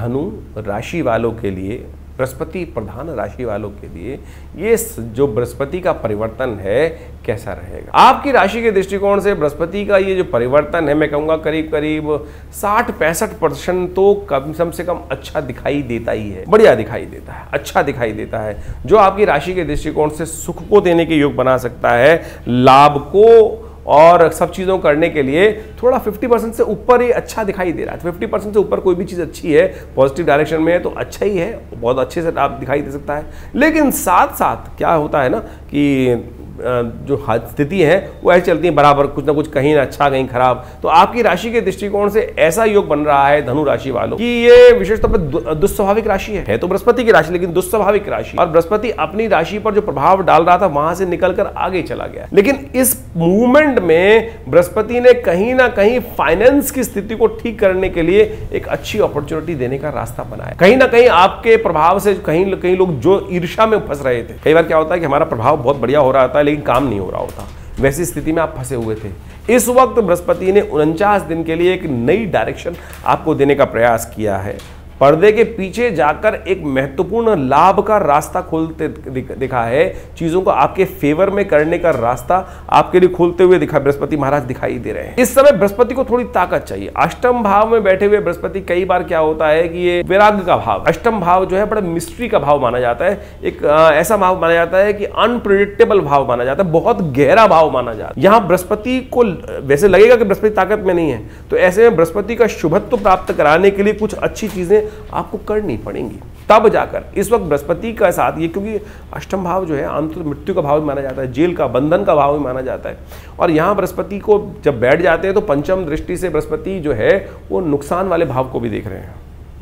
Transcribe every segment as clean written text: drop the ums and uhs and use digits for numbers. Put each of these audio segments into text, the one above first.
धनु राशि वालों के लिए, बृहस्पति प्रधान राशि वालों के लिए ये जो बृहस्पति का परिवर्तन है कैसा रहेगा। आपकी राशि के दृष्टिकोण से बृहस्पति का ये जो परिवर्तन है, मैं कहूँगा करीब करीब 60-65% तो कम से कम अच्छा दिखाई देता ही है, बढ़िया दिखाई देता है, अच्छा दिखाई देता है, जो आपकी राशि के दृष्टिकोण से सुख को देने के योग बना सकता है, लाभ को और सब चीज़ों करने के लिए थोड़ा 50% से ऊपर ही अच्छा दिखाई दे रहा है। 50% से ऊपर कोई भी चीज़ अच्छी है, पॉजिटिव डायरेक्शन में है तो अच्छा ही है, बहुत अच्छे से आप दिखाई दे सकता है। लेकिन साथ साथ क्या होता है ना कि जो स्थिति है वो ऐसी चलती है बराबर, कुछ ना कुछ कहीं ना अच्छा कहीं खराब। तो आपकी राशि के दृष्टिकोण से ऐसा योग बन रहा है धनु राशि वालों कि ये विशेष तौर पर दुस्वाभाविक राशि है तो बृहस्पति की राशि, लेकिन दुस्वाभाविक राशि, और बृहस्पति अपनी राशि पर जो प्रभाव डाल रहा था वहां से निकलकर आगे चला गया। लेकिन इस मूवमेंट में बृहस्पति ने कहीं ना कहीं फाइनेंस की स्थिति को ठीक करने के लिए एक अच्छी अपॉर्चुनिटी देने का रास्ता बनाया। कहीं ना कहीं आपके प्रभाव से कहीं लोग जो ईर्ष्या में फंस रहे थे, कई बार क्या होता है कि हमारा प्रभाव बहुत बढ़िया हो रहा था लेकिन काम नहीं हो रहा होता, वैसी स्थिति में आप फंसे हुए थे। इस वक्त बृहस्पति ने 49 दिन के लिए एक नई डायरेक्शन आपको देने का प्रयास किया है। पर्दे के पीछे जाकर एक महत्वपूर्ण लाभ का रास्ता खोलते दिखा है, चीजों को आपके फेवर में करने का रास्ता आपके लिए खोलते हुए बृहस्पति महाराज दिखाई दे रहे हैं। इस समय बृहस्पति को थोड़ी ताकत चाहिए। अष्टम भाव में बैठे हुए बृहस्पति, कई बार क्या होता है कि ये वैराग्य का भाव, अष्टम भाव जो है बड़ा मिस्ट्री का भाव माना जाता है, एक ऐसा भाव माना जाता है कि अनप्रिडिक्टेबल भाव माना जाता है, बहुत गहरा भाव माना जाता है। यहाँ बृहस्पति को वैसे लगेगा कि बृहस्पति ताकत में नहीं है, तो ऐसे में बृहस्पति का शुभत्व प्राप्त कराने के लिए कुछ अच्छी चीजें आपको करनी पड़ेंगी, तब जाकर। इस वक्त बृहस्पति का साथ ये, क्योंकि अष्टम भाव जो है आमतौर मृत्यु का भाव भी माना जाता है, जेल का, बंधन का भाव भी माना जाता है, और यहाँ बृहस्पति को जब बैठ जाते हैं तो पंचम दृष्टि से बृहस्पति जो है वो नुकसान वाले भाव को भी देख रहे हैं,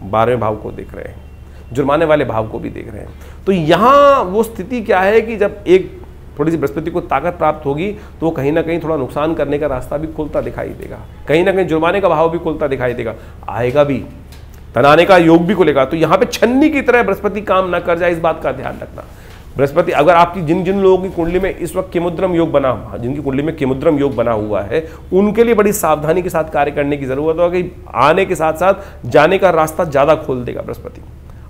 12वें भाव को देख रहे हैं, जुर्माने वाले भाव को भी देख रहे हैं। तो यहाँ वो स्थिति क्या है कि जब एक थोड़ी सी बृहस्पति को ताकत प्राप्त होगी तो वो कहीं ना कहीं थोड़ा नुकसान करने का रास्ता भी खुलता दिखाई देगा, कहीं ना कहीं जुर्माने का भाव भी खुलता दिखाई देगा, आएगा भी, तनाने का योग भी खुलेगा। तो यहाँ पे छन्नी की तरह बृहस्पति काम ना कर जाए, इस बात का ध्यान रखना। बृहस्पति अगर आपकी जिन लोगों की कुंडली में इस वक्त केमुद्रम योग बना हुआ, जिनकी कुंडली में केमुद्रम योग बना हुआ है, उनके लिए बड़ी सावधानी के साथ कार्य करने की जरूरत है कि आने के साथ साथ जाने का रास्ता ज्यादा खोल देगा बृहस्पति।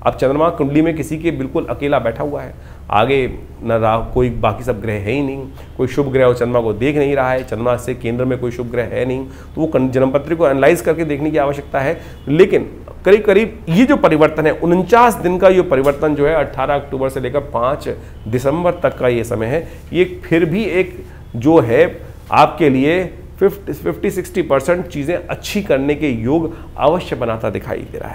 अब चंद्रमा कुंडली में किसी के बिल्कुल अकेला बैठा हुआ है, आगे न कोई बाकी सब ग्रह है ही नहीं, कोई शुभ ग्रह चंद्रमा को देख नहीं रहा है, चंद्रमा से केंद्र में कोई शुभ ग्रह है नहीं, तो वो जन्मपत्री को एनालाइज करके देखने की आवश्यकता है। लेकिन करीब करीब ये जो परिवर्तन है 49 दिन का, ये परिवर्तन जो है 18 अक्टूबर से लेकर 5 दिसंबर तक का ये समय है, ये फिर भी एक जो है आपके लिए 50-60% चीज़ें अच्छी करने के योग अवश्य बनाता दिखाई दे रहा है।